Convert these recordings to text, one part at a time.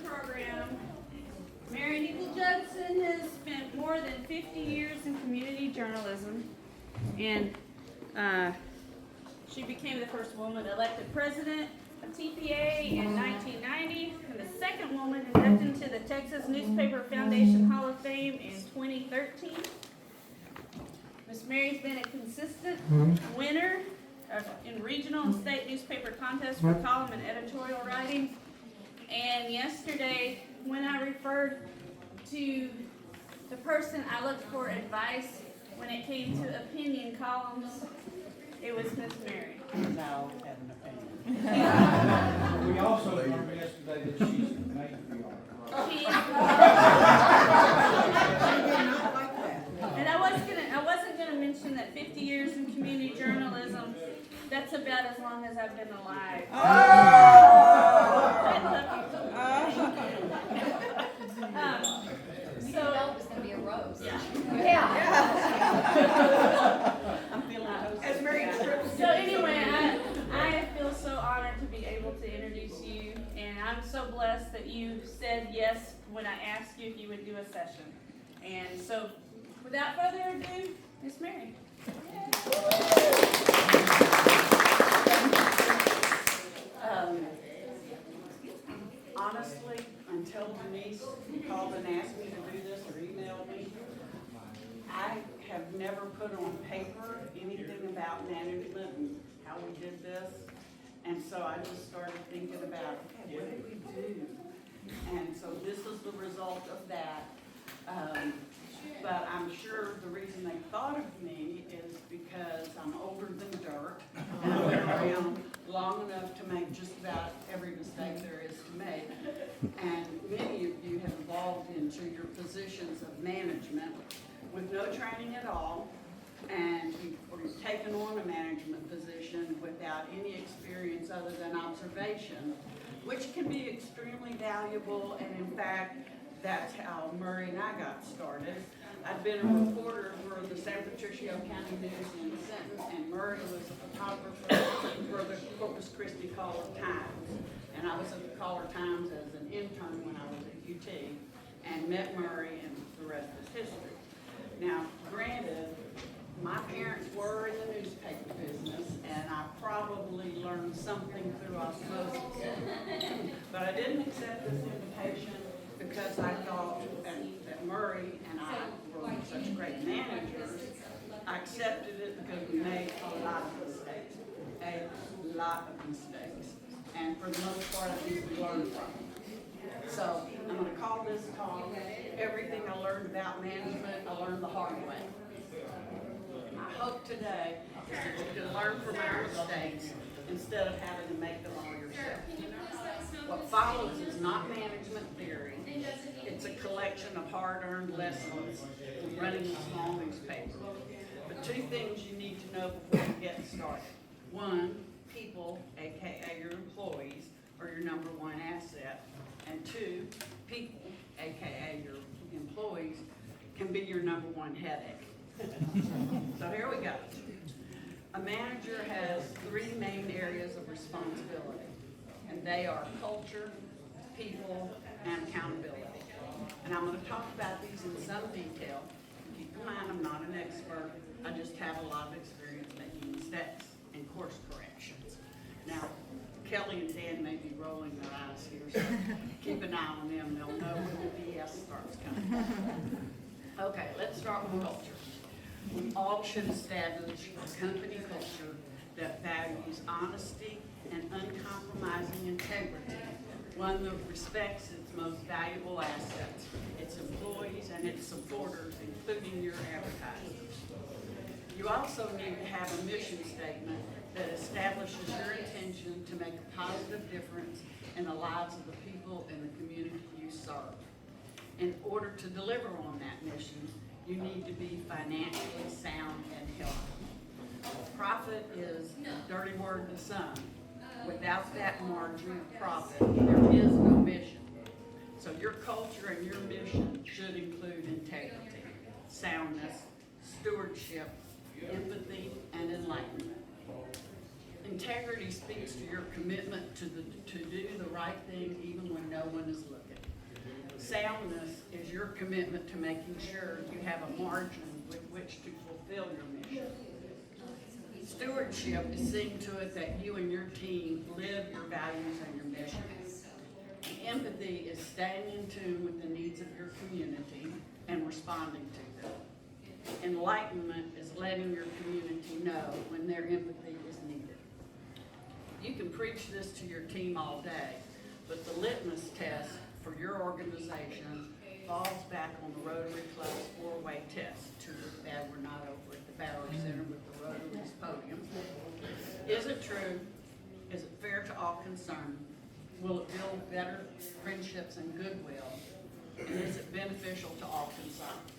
program. Mary Nicole Judson has spent more than 50 years in community journalism, and she became the first woman elected president of TPA in 1990, and the second woman inducted into the Texas Newspaper Foundation Hall of Fame in 2013. Miss Mary's been a consistent winner in regional and state newspaper contests for column and editorial writing. And yesterday, when I referred to the person I looked for advice when it came to opinion columns, it was Miss Mary. Now have an opinion. We also learned yesterday that she's a matriarch. She And I wasn't gonna mention that 50 years in community journalism, that's about as long as I've been alive. I love you. So it was gonna be a rose. Yeah. I'm feeling As Mary strips. So anyway, I feel so honored to be able to introduce you, and I'm so blessed that you said yes when I asked you if you would do a session. And so, without further ado, Miss Mary. Honestly, until Denise called and asked me to do this or emailed me, I have never put on paper anything about management and how we did this. And so I just started thinking about, okay, what did we do? And so this is the result of that. But I'm sure the reason they thought of me is because I'm older than dirt. And I've been around long enough to make just about every mistake there is to make. And many of you have evolved into your positions of management with no training at all. And you've taken on a management position without any experience other than observation, which can be extremely valuable. And in fact, that's how Murray and I got started. I've been a reporter for the San Patricio County News in Senton, and Murray was a photographer for the Corpus Christi Caller-Times. And I was at the Caller-Times as an intern when I was at UT, and met Murray, and the rest is history. Now, granted, my parents were in the newspaper business, and I probably learned something through osmosis. But I didn't accept this invitation because I thought that Murray and I were such great managers. I accepted it because we made a lot of mistakes. And for the most part, I think we learned from it. So I'm going to call this talk, Everything I Learned About Management, I Learned the Hard Way. My hope today is that you can learn from our mistakes instead of having to make them all yourself. What follows is not management theory. It's a collection of hard-earned lessons in running a small newspaper. But two things you need to know before you get started. One, people, aka your employees, are your number one asset. And two, people, aka your employees, can be your number one headache. So here we go. A manager has three main areas of responsibility, and they are culture, people, and accountability. And I'm going to talk about these in some detail. Keep in mind, I'm not an expert. I just have a lot of experience making mistakes and course corrections. Now, Kelly and Dan may be rolling their eyes here, so keep an eye on them. They'll know when the BS starts coming. Okay, let's start with culture. We all should establish a company culture that values honesty and uncompromising integrity, one that respects its most valuable assets, its employees and its supporters, including your advertisers. You also need to have a mission statement that establishes your intention to make a positive difference in the lives of the people in the community you serve. In order to deliver on that mission, you need to be financially sound and healthy. Profit is a dirty word to some. Without that margin of profit, there is no mission. So your culture and your mission should include integrity, soundness, stewardship, empathy, and enlightenment. Integrity speaks to your commitment to do the right thing even when no one is looking. Soundness is your commitment to making sure you have a margin with which to fulfill your mission. Stewardship is seeing to it that you and your team live your values and your mission. Empathy is staying in tune with the needs of your community and responding to them. Enlightenment is letting your community know when their empathy is needed. You can preach this to your team all day, but the litmus test for your organization falls back on the Rotary Club's four-way test. Too bad we're not over at the Bowery Center with the Rotary's podium. Is it true? Is it fair to all concerned? Will it build better friendships and goodwill? And is it beneficial to all concerned?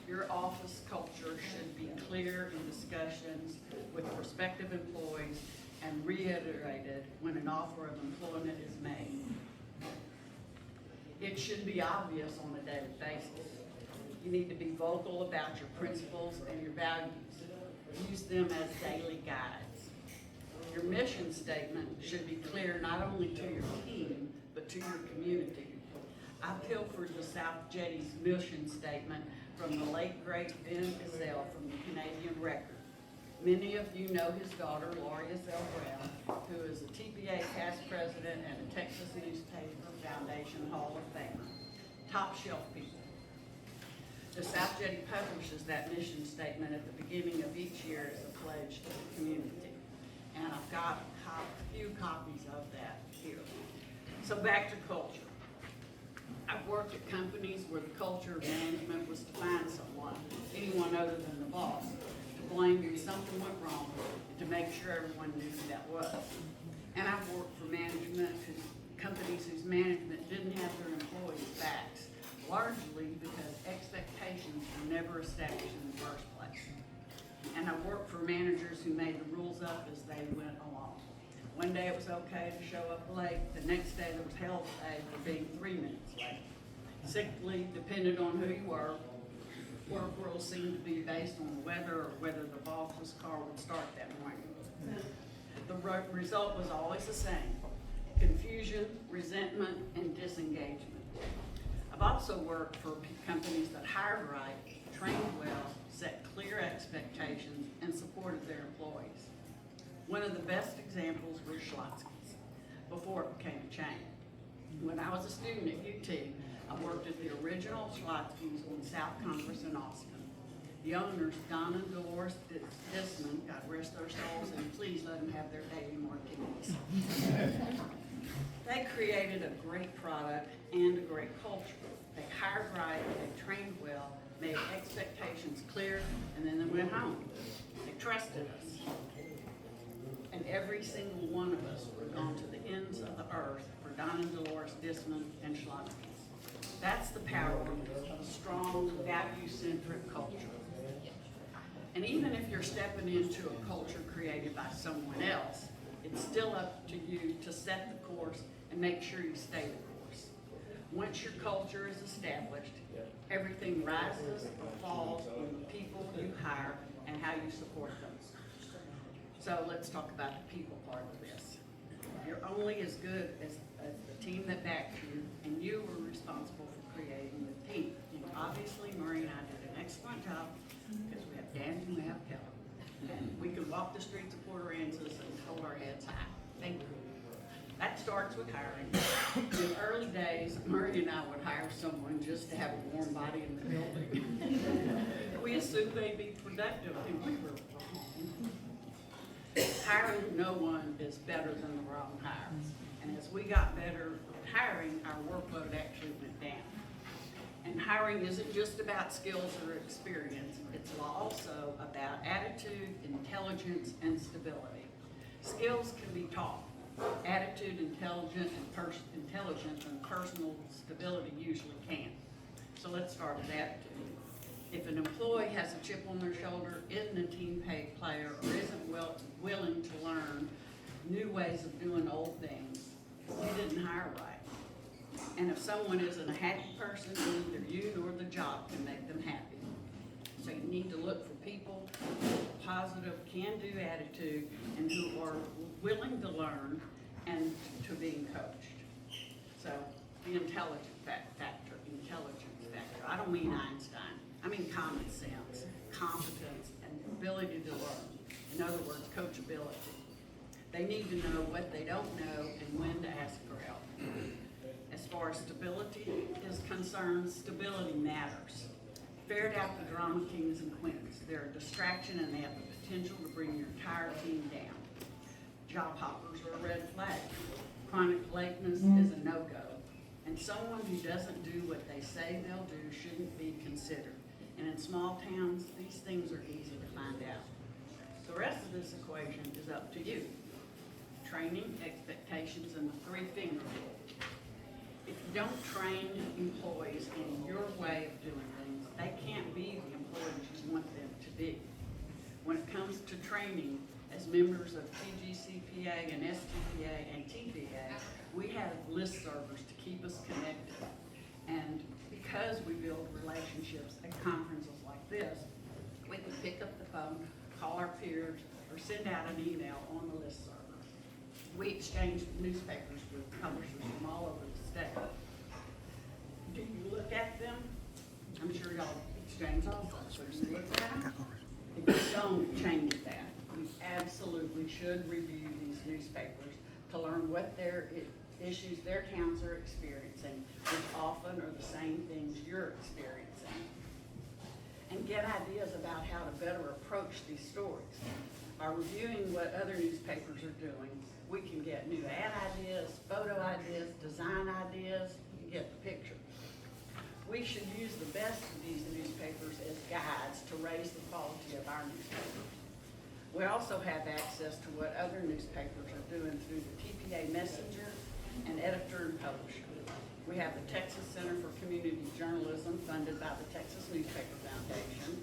Your office culture should be clear in discussions with prospective employees and reiterated when an offer of employment is made. It should be obvious on a daily basis. You need to be vocal about your principles and your values. Use them as daily guides. Your mission statement should be clear not only to your team, but to your community. I pilfered the South Jetty's mission statement from the late great Ben Gazelle from the Canadian Record. Many of you know his daughter, Lori Ezell Brown, who is a TPA past president and a Texas Newspaper Foundation Hall of Famer. Top shelf people. The South Jetty publishes that mission statement at the beginning of each year as a pledge to the community. And I've got a few copies of that here. So back to culture. I've worked at companies where the culture of management was to find someone, anyone other than the boss, to blame when something went wrong, and to make sure everyone knew who that was. And I've worked for companies whose management didn't have their employees' backs, largely because expectations were never established in the first place. And I've worked for managers who made the rules up as they went along. One day it was okay to show up late, the next day there was hell to pay for being 3 minutes late. Sick leave depended on who you were. Work rules seemed to be based on the weather or whether the boss's car would start that morning. The result was always the same: confusion, resentment, and disengagement. I've also worked for companies that hired right, trained well, set clear expectations, and supported their employees. One of the best examples was Schlotzsky's, before it became a chain. When I was a student at UT, I worked at the original Schlotzsky's on South Congress in Austin. The owners, Don and Dolores Disman, God rest their souls, and please let them have their daily martinis. They created a great product and a great culture. They hired right, they trained well, made expectations clear, and then they went home. They trusted us. And every single one of us were gone to the ends of the earth for Don and Dolores Disman and Schlotzsky's. That's the power of a strong, value-centric culture. And even if you're stepping into a culture created by someone else, it's still up to you to set the course and make sure you stay the course. Once your culture is established, everything rises or falls on the people you hire and how you support them. So let's talk about the people part of this. You're only as good as the team that backed you, and you were responsible for creating the team. Obviously, Murray and I did an excellent job because we have Dan and we have Kelly. And we can walk the streets of Port Aransas and hold our heads high. Thank you. That starts with hiring. In the early days, Murray and I would hire someone just to have a warm body in the building. We assumed they'd be productive, and we were wrong. Hiring no one is better than the wrong hire. And as we got better at hiring, our workload actually went down. And hiring isn't just about skills or experience. It's also about attitude, intelligence, and stability. Skills can be taught. Attitude, intelligence, and personal stability usually can. So let's start with attitude. If an employee has a chip on their shoulder, isn't a team player, or isn't willing to learn new ways of doing old things, you didn't hire right. And if someone isn't a happy person, neither you nor the job can make them happy. So you need to look for people with positive, can-do attitude and who are willing to learn and to being coached. So be intelligence factor. I don't mean Einstein. I mean common sense, competence, and ability to learn. In other words, coachability. They need to know what they don't know and when to ask for help. As far as stability is concerned, stability matters. Ferret out the drama kings and queens. They're a distraction and they have the potential to bring your entire team down. Job hoppers are a red flag. Chronic lateness is a no-go. And someone who doesn't do what they say they'll do shouldn't be considered. And in small towns, these things are easy to find out. The rest of this equation is up to you. Training, expectations, and the three-finger rule. If you don't train employees in your way of doing things, they can't be the employees you want them to be. When it comes to training, as members of TGCPA and STPA and TPA, we have listservers to keep us connected. And because we build relationships at conferences like this, we can pick up the phone, call our peers, or send out an email on the listserver. We exchange newspapers with publishers from all over the state. Do you look at them? I'm sure y'all exchange also. So do you look at them? If you don't, change that. You absolutely should review these newspapers to learn what their issues their towns are experiencing, which often are the same things you're experiencing. And get ideas about how to better approach these stories. By reviewing what other newspapers are doing, we can get new ad ideas, photo ideas, design ideas. You get the picture. We should use the best of these newspapers as guides to raise the quality of our newspapers. We also have access to what other newspapers are doing through the TPA Messenger and Editor and Publisher. We have the Texas Center for Community Journalism, funded by the Texas Newspaper Foundation,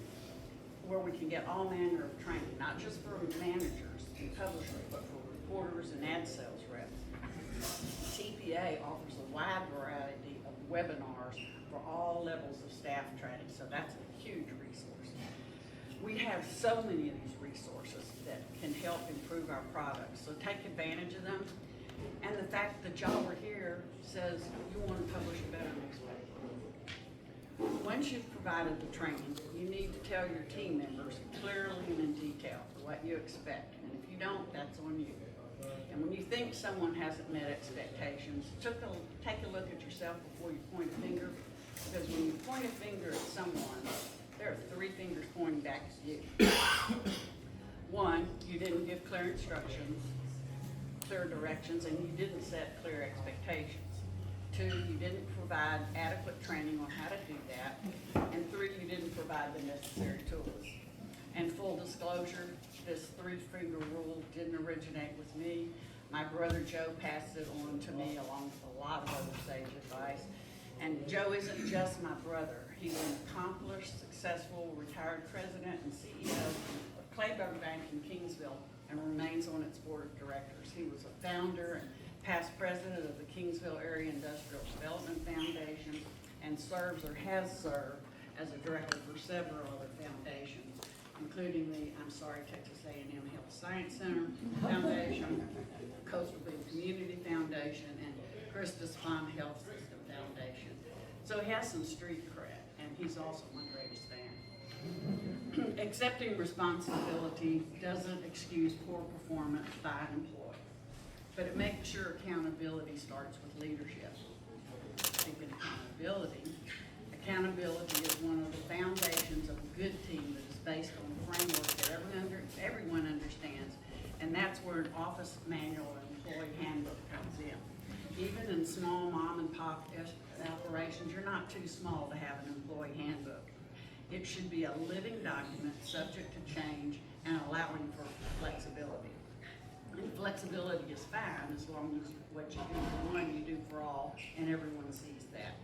where we can get all manner of training, not just for managers and publishers, but for reporters and ad sales reps. TPA offers a wide variety of webinars for all levels of staff training, so that's a huge resource. We have so many of these resources that can help improve our products, so take advantage of them. And the fact that y'all are here says you want to publish a better newspaper. Once you've provided the training, you need to tell your team members clearly and in detail what you expect. And if you don't, that's on you. And when you think someone hasn't met expectations, take a look at yourself before you point a finger. Because when you point a finger at someone, there are three fingers pointing back at you. One, you didn't give clear instructions, clear directions, and you didn't set clear expectations. Two, you didn't provide adequate training on how to do that. And three, you didn't provide the necessary tools. And full disclosure, this three-finger rule didn't originate with me. My brother Joe passed it on to me along with a lot of other sage advice. And Joe isn't just my brother. He's an accomplished, successful, retired president and CEO of Clayburg Bank in Kingsville and remains on its board of directors. He was a founder and past president of the Kingsville Area Industrial Development Foundation and serves or has served as a director for several other foundations, including the, Texas A&M Health Science Center Foundation, Coastal Bend Community Foundation, and Christus Fund Health System Foundation. So he has some street cred, and he's also my greatest fan. Accepting responsibility doesn't excuse poor performance by an employee, but it makes sure accountability starts with leadership. Speaking of accountability is one of the foundations of a good team that is based on a framework that everyone understands, and that's where an office manual and employee handbook comes in. Even in small mom and pop operations, you're not too small to have an employee handbook. It should be a living document subject to change and allowing for flexibility. And flexibility is fine as long as what you do for one, you do for all, and everyone sees that.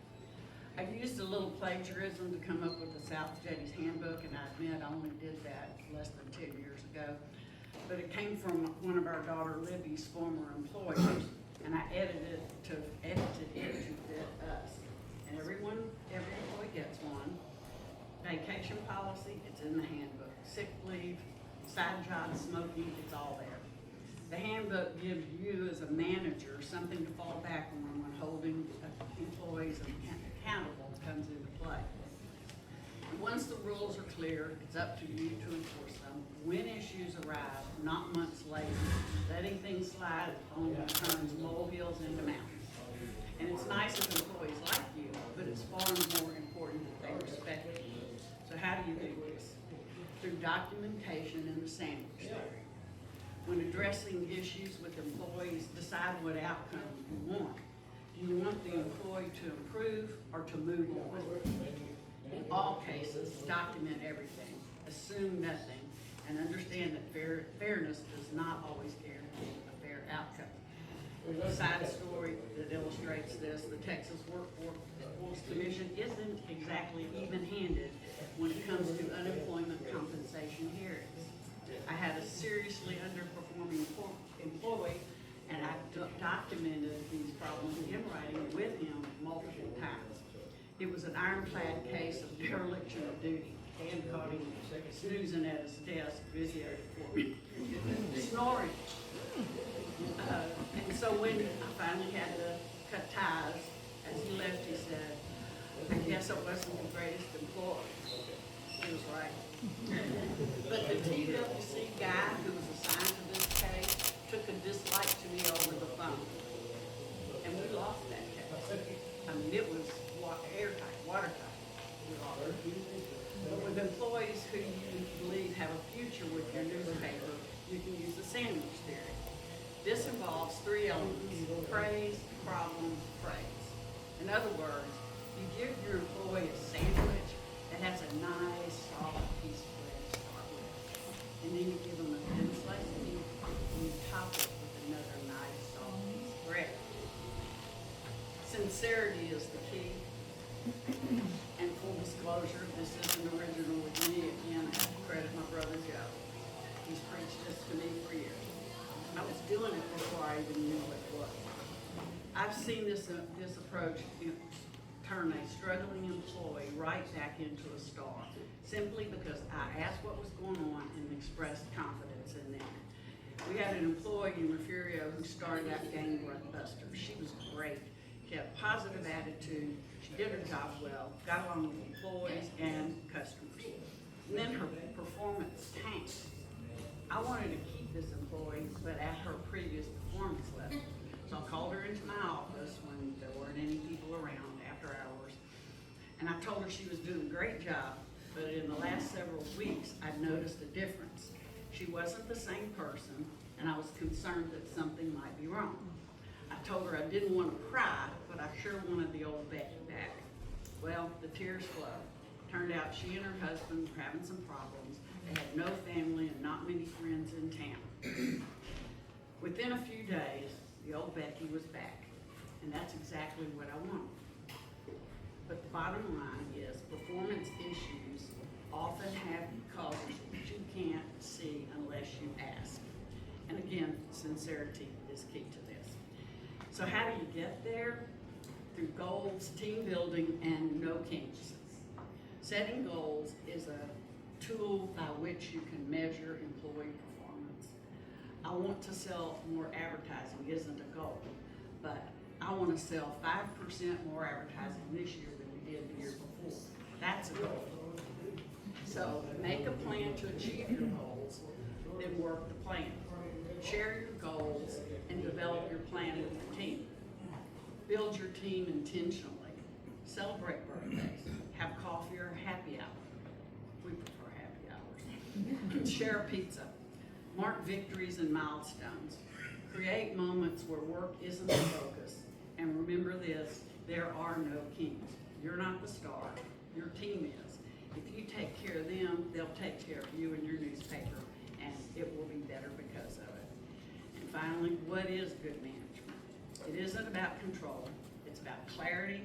I used a little plagiarism to come up with the South Jetty's handbook, and I admit I only did that less than 10 years ago. But it came from one of our daughter Libby's former employers, and I edited it to fit us. And every employee gets one. Vacation policy, it's in the handbook. Sick leave, side job, smoking, it's all there. The handbook gives you as a manager something to fall back on when holding employees accountable comes into play. And once the rules are clear, it's up to you to enforce them. When issues arise, not months later, letting things slide only turns molehills into mountains. And it's nice if employees like you, but it's far more important that they respect you. So how do you do this? Through documentation and the sandwich theory. When addressing issues with employees, decide what outcome you want. Do you want the employee to improve or to move on? In all cases, document everything, assume nothing, and understand that fairness does not always guarantee a fair outcome. A side story that illustrates this, the Texas Workforce Commission isn't exactly even-handed when it comes to unemployment compensation hearings. I had a seriously underperforming employee, and I documented these problems in writing with him multiple times. It was an ironclad case of dereliction of duty. Dan caught him snoozing at his desk, busy for me, snoring. And so when I finally had to cut ties, as he left, he said, "I guess I wasn't the greatest employee." He was right. But the TWC guy who was assigned to this case took a dislike to me over the phone. And we lost that case. I mean, it was airtight, watertight. We lost it. But with employees who you believe have a future with your newspaper, you can use the sandwich theory. This involves three elements: praise, problem, praise. In other words, you give your employee a sandwich that has a nice, soft piece of bread to start with. And then you give them a thin slice of meat, and you top it with another nice, soft piece of bread. Sincerity is the key. And full disclosure, this isn't original with me. Again, I have to credit my brother Joe. He's preached this to me for years. I was doing it before I even knew what it was. I've seen this approach turn a struggling employee right back into a star, simply because I asked what was going on and expressed confidence in them. We had an employee in Refugio who started out gangbuster. She was great. She had a positive attitude. She did her job well, got along with employees and customers. And then her performance tanked. I wanted to keep this employee, but at her previous performance level. So I called her into my office when there weren't any people around after hours. And I told her she was doing a great job, but in the last several weeks, I'd noticed a difference. She wasn't the same person, and I was concerned that something might be wrong. I told her I didn't want to cry, but I sure wanted the old Becky back. Well, the tears flowed. Turned out she and her husband were having some problems. They had no family and not many friends in town. Within a few days, the old Becky was back, and that's exactly what I wanted. But the bottom line is performance issues often have causes that you can't see unless you ask. And again, sincerity is key to this. So how do you get there? Through goals, team building, and no kinks. Setting goals is a tool by which you can measure employee performance. I want to sell more advertising isn't a goal, but I want to sell 5% more advertising this year than we did the year before. That's a goal. So make a plan to achieve your goals, then work the plan. Share your goals and develop your plan with your team. Build your team intentionally. Celebrate birthdays. Have coffee or happy hour. We prefer happy hours. Share a pizza. Mark victories and milestones. Create moments where work isn't the focus. And remember this, there are no kings. You're not the star, your team is. If you take care of them, they'll take care of you and your newspaper, and it will be better because of it. And finally, what is good management? It isn't about control, it's about clarity,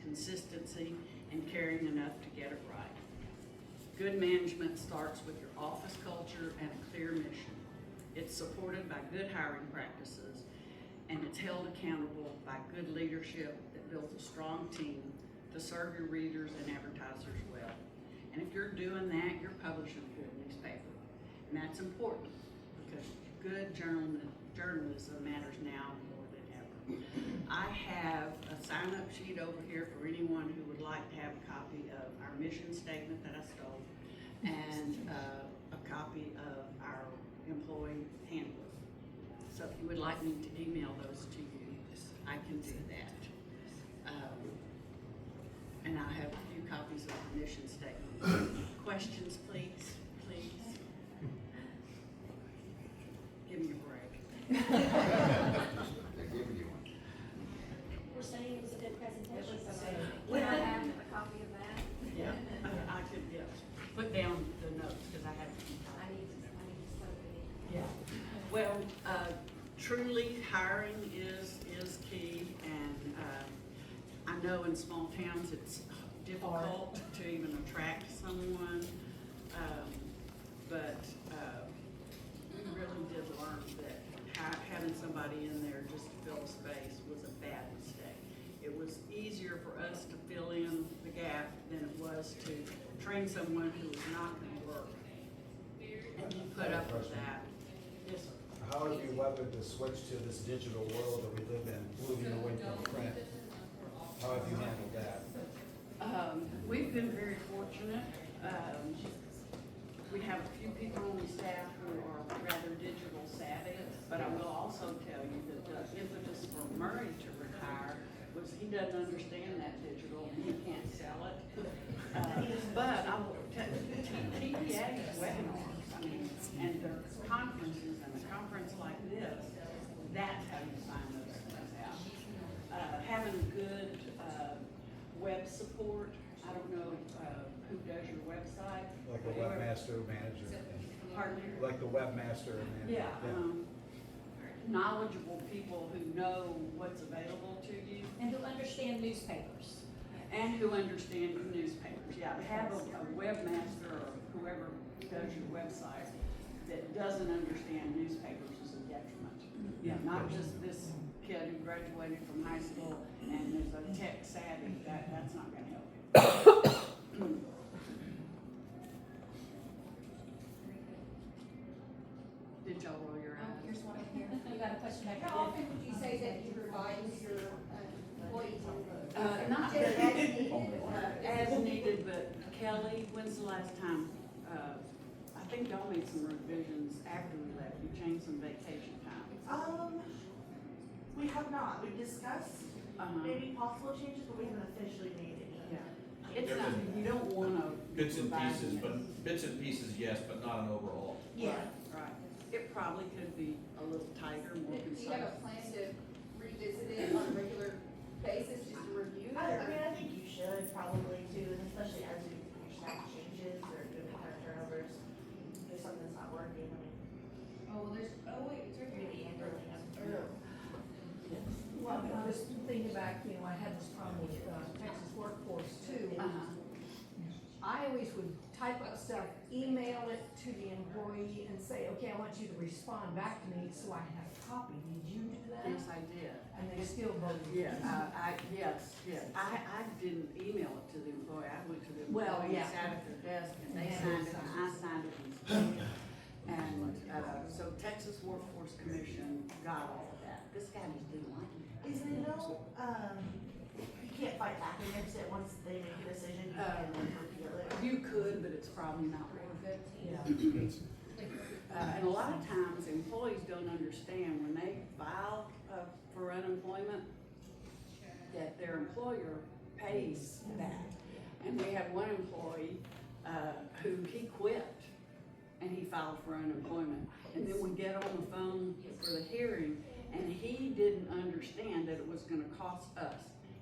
consistency, and caring enough to get it right. Good management starts with your office culture and a clear mission. It's supported by good hiring practices, and it's held accountable by good leadership that builds a strong team to serve your readers and advertisers well. And if you're doing that, you're publishing a good newspaper. And that's important because good journalism journalism matters now more than ever. I have a sign-up sheet over here for anyone who would like to have a copy of our mission statement that I stole and a copy of our employee handbook. So if you would like me to email those to you, I can do that. And I have a few copies of the mission statement. Questions, please, please? Give me a break. They're giving you one. We're saying it was a good presentation. Can I have a copy of that? Yeah, I could, yeah, put down the notes, because I have to keep I time. need to slow it. Yeah, well, truly hiring is key, and, I know in small towns it's difficult to even attract someone, but, we really did learn that having somebody in there just to fill a space was a bad mistake. It was easier for us to fill in the gap than it was to train someone who was not gonna work. And you put up with that. Yes, sir. How have you weathered the switch to this digital world that we live in, moving away from print? How have you handled that? We've been very fortunate. We have a few people on the staff who are rather digital savvy, but I will also tell you that the impetus for Murray to retire was he doesn't understand that digital, and he can't sell it. But I will tell you, TPA webinars, I mean, and their conferences, and a conference like this, that's how you find those things out. Having good web support, I don't know who does your website. Like a webmaster manager? Pardon me? Like the webmaster manager? Yeah, knowledgeable people who know what's available to you And to understand newspapers. and who understand newspapers. Yeah, to have a webmaster or whoever does your website that doesn't understand newspapers is a detriment. Yeah, not just this kid who graduated from high school and is a tech savvy, that's not gonna help you. Did y'all roll your eyes? Here's one here. You got a question back How there? often would you say that you revise your employees on the? Not Just that- as needed? As needed, but Kelly, when's the last time, I think y'all made some revisions after we left, you changed some vacation time. We have not, we've discussed maybe possible changes, but we haven't officially made any. Yeah. It's not, you don't wanna. Bits and revise pieces, it. but bits and pieces, yes, but not an overall. Yeah. Right, it probably could be a little tighter, more Do you have concise. a plan to revisit it on a regular basis, just to review it? I mean, I think you should probably too, and especially as your staff changes or doing kind of turnovers, if something's not working, I mean. Oh, well, wait, it's right here. Well, I was thinking back, I had this problem with Texas workforce too. I always would type up stuff, email it to the employee and say, okay, I want you to respond back to me so I have a copy. Did you do that? Yes, I did. And they still voted. Yes, yes. I didn't email it to the employee, I went to the Well, employee, yeah. sat at their desk, and they And signed it, and I signed it and signed it. And, so Texas Workforce Commission got all of that. This guy just didn't like it. Is there no, you can't fight back against it once they make a decision, you can repeal it? You could, but it's probably not worth it. Yeah. And a lot of times, employees don't understand when they file for unemployment, that their employer pays that. And we had one employee, who he quit, and he filed for unemployment. And then we get on the phone for the hearing, and he didn't understand that it was gonna cost us.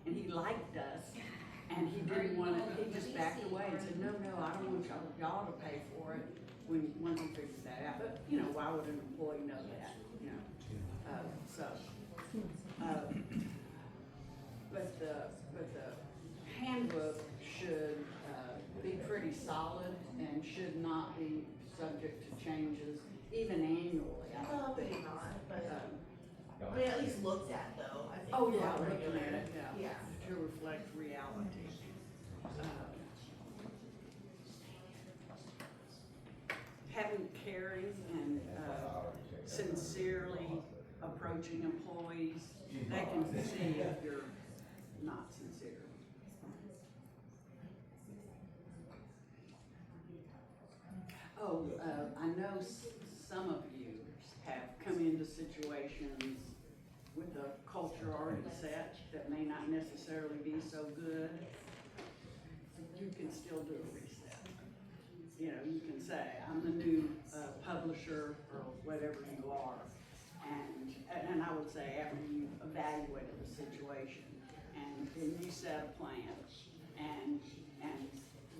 And he liked us, and he didn't want it, he just backed away and said, no, I don't want y'all to pay for it, once he figured that out. But, why would an employee know that, but the handbook should, be pretty solid and should not be subject to changes, even annually, I No, don't maybe think. not, but, I mean, at least looked at though, I think. Oh, yeah, on looking regular. at it, yeah, Yeah. to reflect reality. Having caring and sincerely approaching employees, they can see if you're not sincere. Oh, I know some of you have come into situations with a culture already set that may not necessarily be so good. You can still do a reset. You know, you can say, I'm the new publisher or whatever you are. And I would say after you've evaluated the situation and then you set a plan and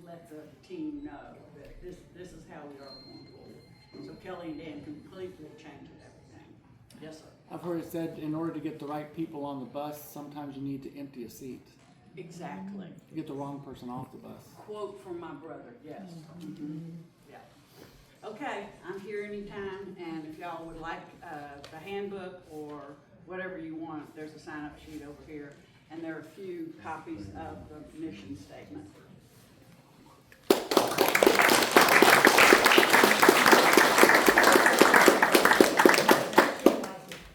let the team know that this is how we are going forward. So Kelly and Dan completely changed everything. Yes, sir. I've heard it said in order to get the right people on the bus, sometimes you need to empty a seat. Exactly. You get the wrong person off the bus. Quote from my brother, yes. Yeah. Okay, I'm here anytime, and if y'all would like the handbook or whatever you want, there's a sign-up sheet over here, and there are a few copies of the mission statement.